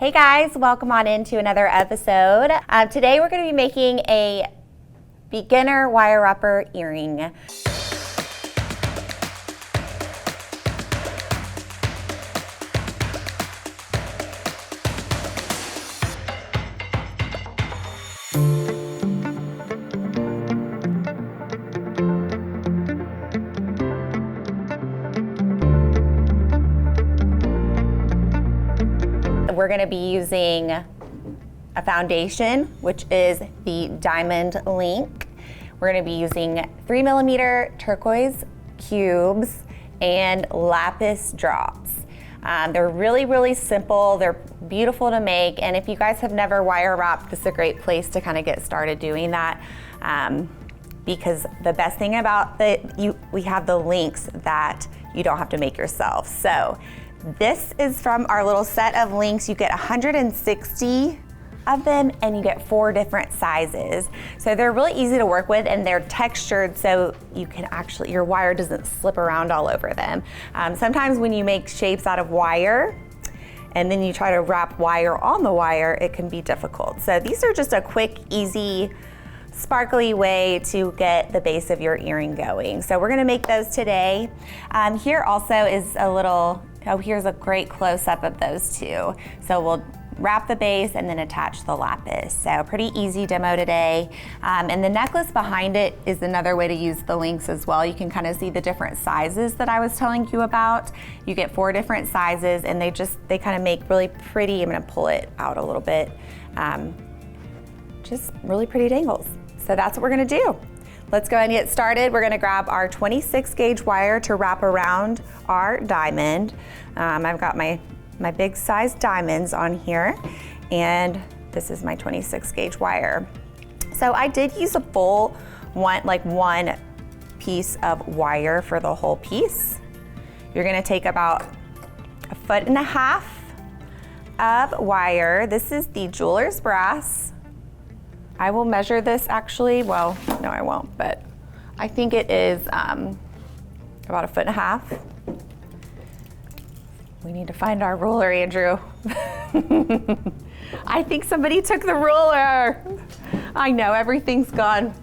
Hey guys, welcome on into another episode. Today we're going to be making a beginner wire wrapper earring. We're going to be using a foundation, which is the Diamond Link. We're going to be using 3mm turquoise cubes and Lapis Drops. They're really simple. They're beautiful to make, and if you guys have never wire wrapped, this is a great place to kind of get started doing that. Because the best thing about we have the links that you don't have to make yourself. So this is from our little set of links. You get 160 of them and you get 4 different sizes. So they're really easy to work with and they're textured so you can actually, your wire doesn't slip around all over them. Sometimes when you make shapes out of wire and then you try to wrap wire on the wire, it can be difficult. So these are just a quick, easy, sparkly way to get the base of your earring going. So we're gonna make those today. Here also is a little, here's a great close-up of those two. So we'll wrap the base and then attach the lapis. So pretty easy demo today. And the necklace behind it is another way to use the links as well. You can kind of see the different sizes that I was telling you about. You get 4 different sizes and they kind of make really pretty, I'm gonna pull it out a little bit, just really pretty dangles. So that's what we're gonna do. Let's go ahead and get started. We're gonna grab our 26 gauge wire to wrap around our diamond. I've got my big size diamonds on here, and this is my 26 gauge wire. So I did use a full one piece of wire for the whole piece. You're gonna take about 1.5 feet of wire. This is the jeweler's brass. I will measure this actually, well, no I won't, but I think it is about 1.5 feet. We need to find our ruler, Andrew. I think somebody took the ruler. I know, everything's gone.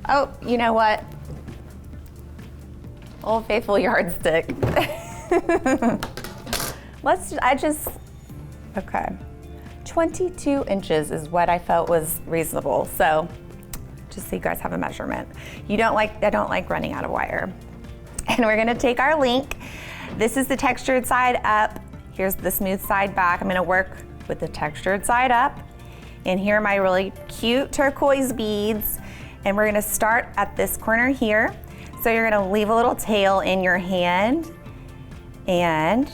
Oh, you know what? Old Faithful yardstick. Okay. 22 inches is what I felt was reasonable. So just so you guys have a measurement. I don't like running out of wire. And we're gonna take our link. This is the textured side up. Here's the smooth side back. I'm gonna work with the textured side up. And here are my really cute turquoise beads. And we're gonna start at this corner here. So you're gonna leave a little tail in your hand and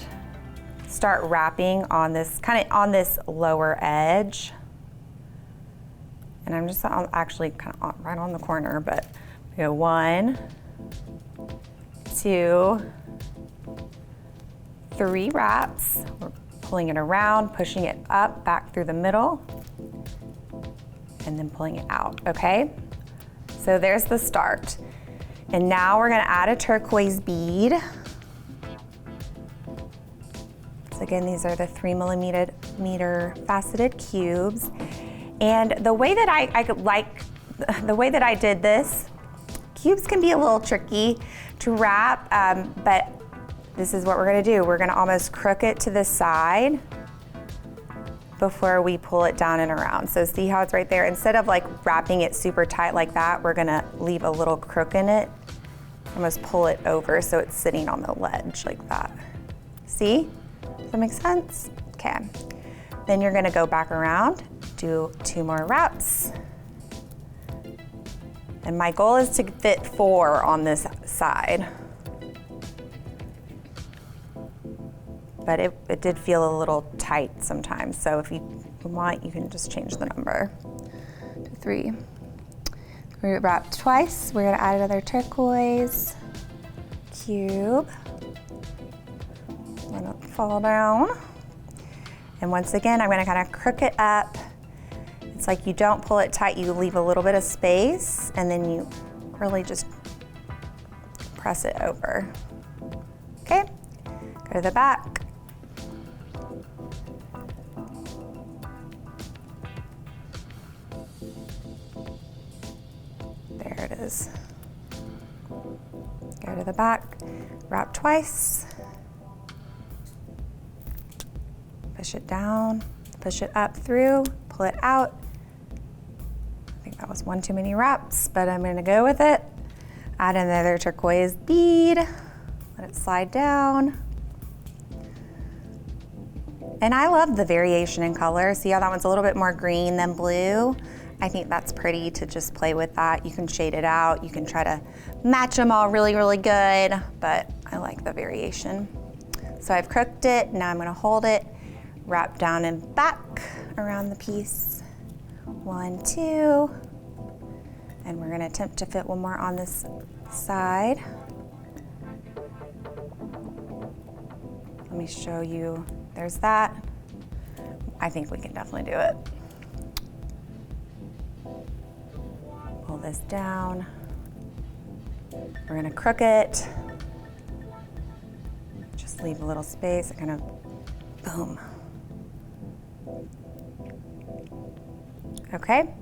start wrapping on this, kind of on this lower edge. And I'm just actually kind of right on the corner, but we go 1, 2, 3 wraps. We're pulling it around, pushing it up, back through the middle, and then pulling it out, okay? So there's the start. And now we're gonna add a turquoise bead. So again, these are the 3mm faceted cubes. And the way that I did this, cubes can be a little tricky to wrap, but this is what we're gonna do. We're gonna almost crook it to the side before we pull it down and around. So see how it's right there? Instead of like wrapping it super tight like that, we're gonna leave a little crook in it, almost pull it over so it's sitting on the ledge like that. See? Does that make sense? Okay. Then you're gonna go back around, do 2 more wraps. And my goal is to fit 4 on this side. But it did feel a little tight sometimes. So if you want, you can just change the number to 3. We wrap twice. We're gonna add another turquoise cube. Let it fall down. And once again, I'm gonna kind of crook it up. It's like you don't pull it tight, you leave a little bit of space, and then you really just press it over. Okay, go to the back. is. Go to the back, wrap twice, push it down, push it up through, pull it out. I think that was one too many wraps, but I'm gonna go with it. Add another turquoise bead, let it slide down. And I love the variation in color. See how that one's a little bit more green than blue? I think that's pretty to just play with that. You can shade it out. You can try to match them all really, really good, but I like the variation. So I've crooked it. Now I'm gonna hold it, wrap down and back around the piece. 1, 2. And we're gonna attempt to fit one more on this side. Let me show you. There's that. I think we can definitely do it. Pull this down. We're gonna crook it. Just leave a little space, kind of, boom. Okay,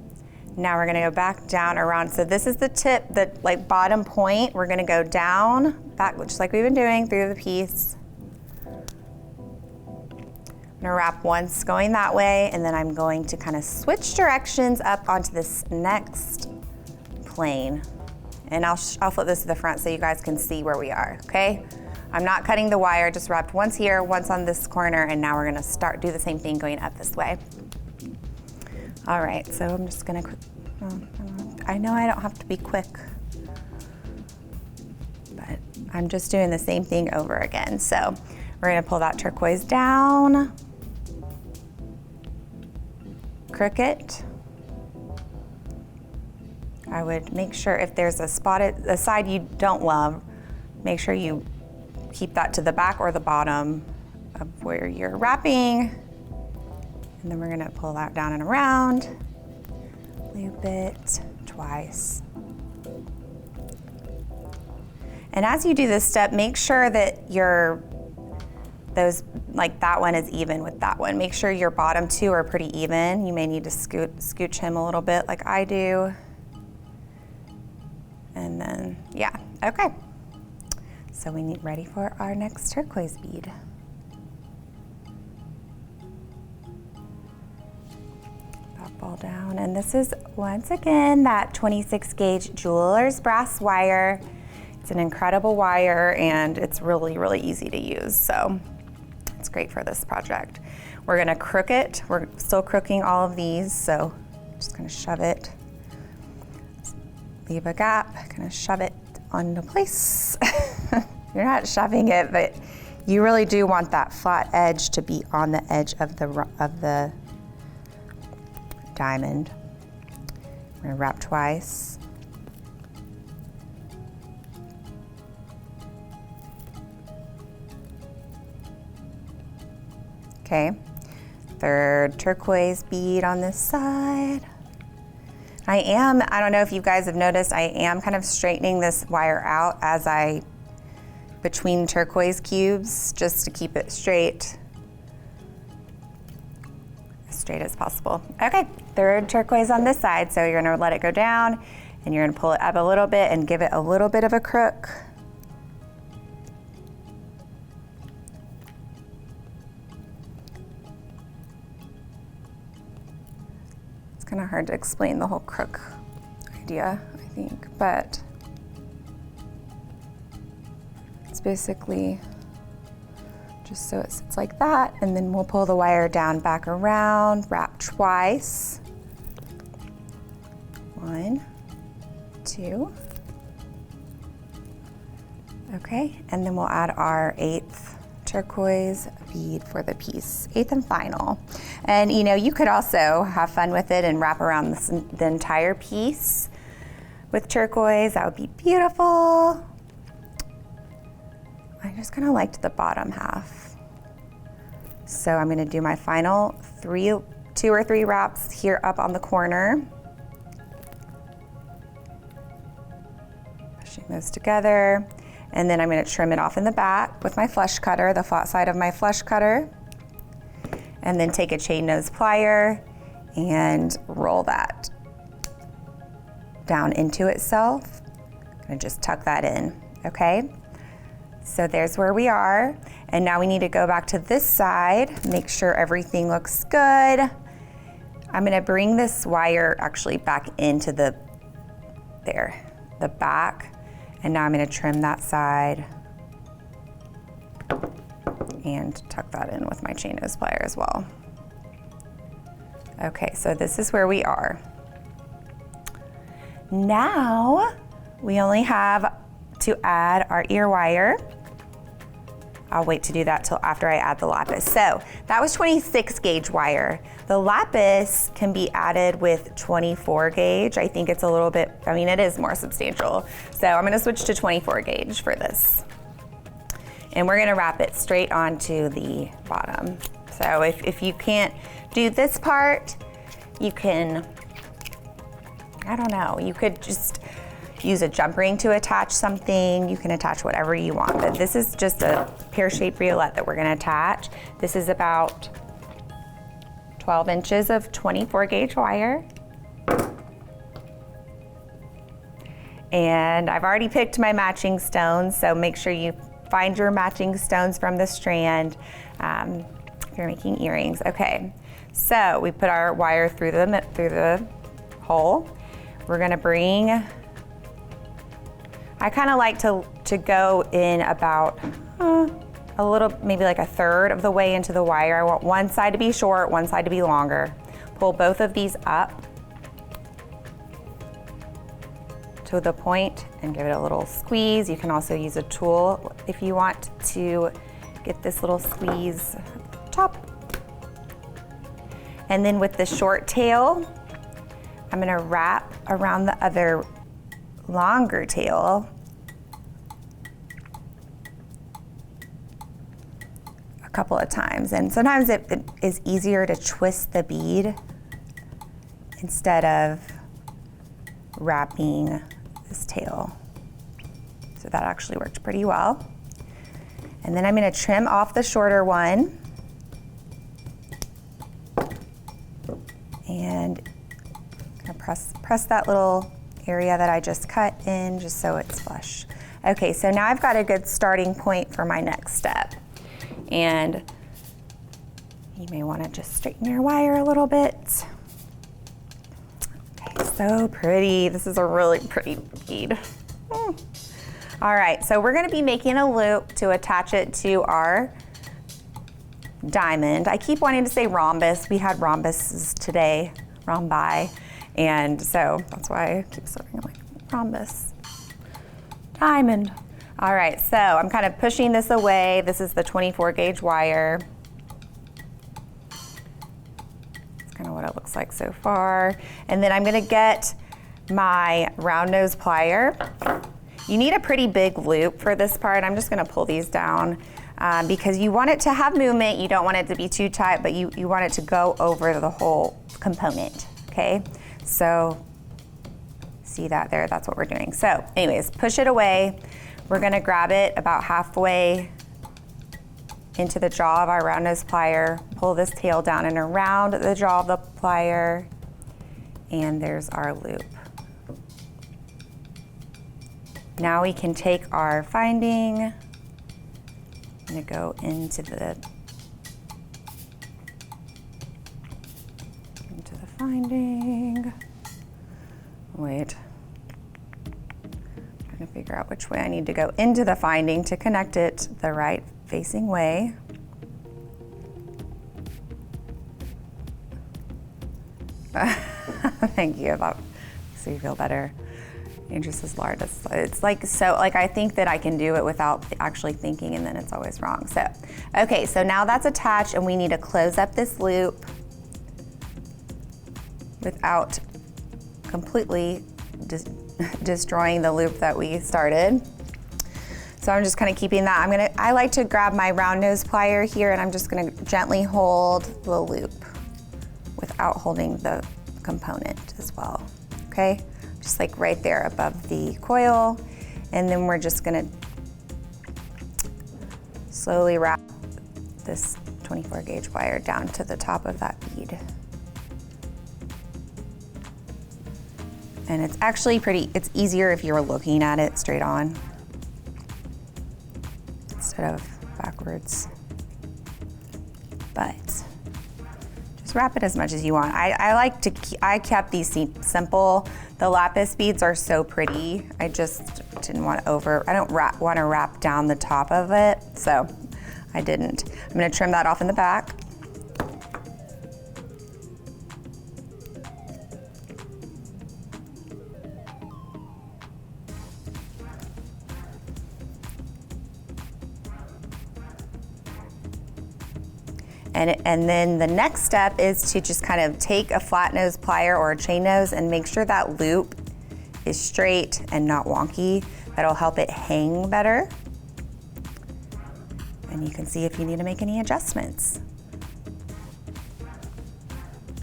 now we're gonna go back down around. So this is the tip, the like bottom point. We're gonna go down, back, just like we've been doing through the piece. I'm gonna wrap once going that way, and then I'm going to kind of switch directions up onto this next plane. And I'll flip this to the front so you guys can see where we are, okay? I'm not cutting the wire, just wrapped once here, once on this corner, and now we're gonna do the same thing going up this way. All right, so I'm just gonna, I know I don't have to be quick, but I'm just doing the same thing over again. So we're gonna pull that turquoise down, crook it. I would make sure if there's a side you don't love, make sure you keep that to the back or the bottom of where you're wrapping. And then we're gonna pull that down and around, loop it twice. And as you do this step, make sure that like that one is even with that one. Make sure your bottom two are pretty even. You may need to scooch him a little bit like I do. And then, yeah, okay. So we need ready for our next turquoise bead. That ball down, and this is once again that 26 gauge jeweler's brass wire. It's an incredible wire and it's really, really easy to use. So it's great for this project. We're gonna crook it. We're still crooking all of these, so just gonna shove it, leave a gap, kind of shove it onto place. You're not shoving it, but you really do want that flat edge to be on the edge of the diamond. We're gonna wrap twice. Okay, third turquoise bead on this side. I don't know if you guys have noticed, I am kind of straightening this wire out between turquoise cubes, just to keep it straight, as straight as possible. Okay, third turquoise on this side. So you're gonna let it go down and you're gonna pull it up a little bit and give it a little bit of a crook. Kind of hard to explain the whole crook idea, I think, but it's basically just so it sits like that, and then we'll pull the wire down, back around, wrap twice. 1, 2. Okay, and then we'll add our 8th turquoise bead for the piece, 8th and final. And you could also have fun with it and wrap around the entire piece with turquoise. That would be beautiful. I just kind of liked the bottom half. So I'm gonna do my final 2 or 3 wraps here up on the corner. Pushing those together. And then I'm gonna trim it off in the back with my flush cutter, the flat side of my flush cutter. And then take a chain nose plier and roll that. down into itself. I'm gonna just tuck that in, okay? So there's where we are. And now we need to go back to this side, make sure everything looks good. I'm gonna bring this wire actually back into the back. And now I'm gonna trim that side and tuck that in with my chain nose plier as well. Okay, so this is where we are. Now, we only have to add our ear wire. I'll wait to do that till after I add the lapis. So that was 26 gauge wire. The lapis can be added with 24 gauge. I think it's a little bit, I mean, it is more substantial. So I'm gonna switch to 24 gauge for this. And we're gonna wrap it straight onto the bottom. So if you can't do this part, you can, I don't know, you could just use a jump ring to attach something. You can attach whatever you want, but this is just a pear-shaped riolet that we're gonna attach. This is about 12 inches of 24 gauge wire. And I've already picked my matching stones, so make sure you find your matching stones from the strand if you're making earrings. Okay, so we put our wire through the hole. We're gonna bring, I kind of like to go in about a little, maybe like a third of the way into the wire. I want one side to be short, one side to be longer. Pull both of these up to the point and give it a little squeeze. You can also use a tool if you want to get this little squeeze top. And then with the short tail, I'm gonna wrap around the other longer tail a couple of times. And sometimes it is easier to twist the bead instead of wrapping this tail. So that actually worked pretty well. And then I'm gonna trim off the shorter one. And I'm gonna press that little area that I just cut in just so it's flush. Okay, so now I've got a good starting point for my next step. And you may wanna just straighten your wire a little bit. Okay, so pretty. This is a really pretty bead. All right, so we're gonna be making a loop to attach it to our diamond. I keep wanting to say rhombus. We had rhombuses today, rhombi. And so that's why I keep saying like rhombus, diamond. All right, so I'm kind of pushing this away. This is the 24 gauge wire. That's kind of what it looks like so far. And then I'm gonna get my round nose plier. You need a pretty big loop for this part. I'm just gonna pull these down because you want it to have movement. You don't want it to be too tight, but you want it to go over the whole component, okay? So see that there, that's what we're doing. So anyways, push it away. We're gonna grab it about halfway into the jaw of our round nose plier, pull this tail down and around the jaw of the plier, and there's our loop. Now we can take our finding, I'm gonna go into the finding. Wait, I'm trying to figure out which way I need to go into the finding to connect it the right facing way. Thank you, that makes me feel better. Andrew says, Lard, it's like, so like I think that I can do it without actually thinking and then it's always wrong. So, okay, so now that's attached and we need to close up this loop without completely destroying the loop that we started. So I'm just kind of keeping that. I like to grab my round nose plier here and I'm just gonna gently hold the loop without holding the component as well, okay? Just like right there above the coil. And then we're just gonna slowly wrap this 24 gauge wire down to the top of that bead. And it's actually it's easier if you're looking at it straight on instead of backwards. But just wrap it as much as you want. I kept these simple. The lapis beads are so pretty. I just didn't want to I don't want to wrap down the top of it, so I didn't. I'm gonna trim that off in the back. And then the next step is to just kind of take a flat nose plier or a chain nose and make sure that loop is straight and not wonky. That'll help it hang better. And you can see if you need to make any adjustments.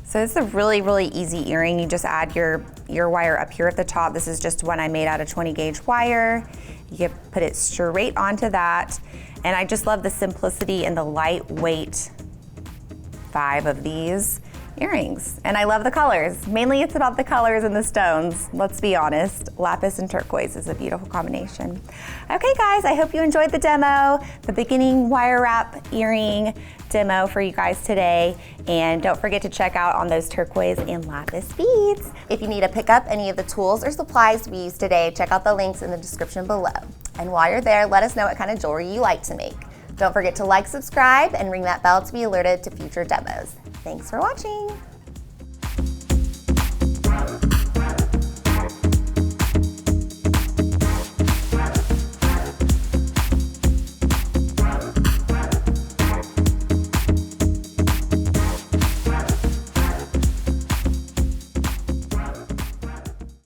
So this is a really, really easy earring. You just add your wire up here at the top. This is just one I made out of 20 gauge wire. You put it straight onto that. And I just love the simplicity and the lightweight vibe of these earrings. And I love the colors. Mainly it's about the colors and the stones. Let's be honest, lapis and turquoise is a beautiful combination. Okay guys, I hope you enjoyed the demo, the beginning wire wrap earring demo for you guys today. And don't forget to check out on those turquoise and lapis beads. If you need to pick up any of the tools or supplies we used today, check out the links in the description below. And while you're there, let us know what kind of jewelry you like to make. Don't forget to like, subscribe, and ring that bell to be alerted to future demos. Thanks for watching.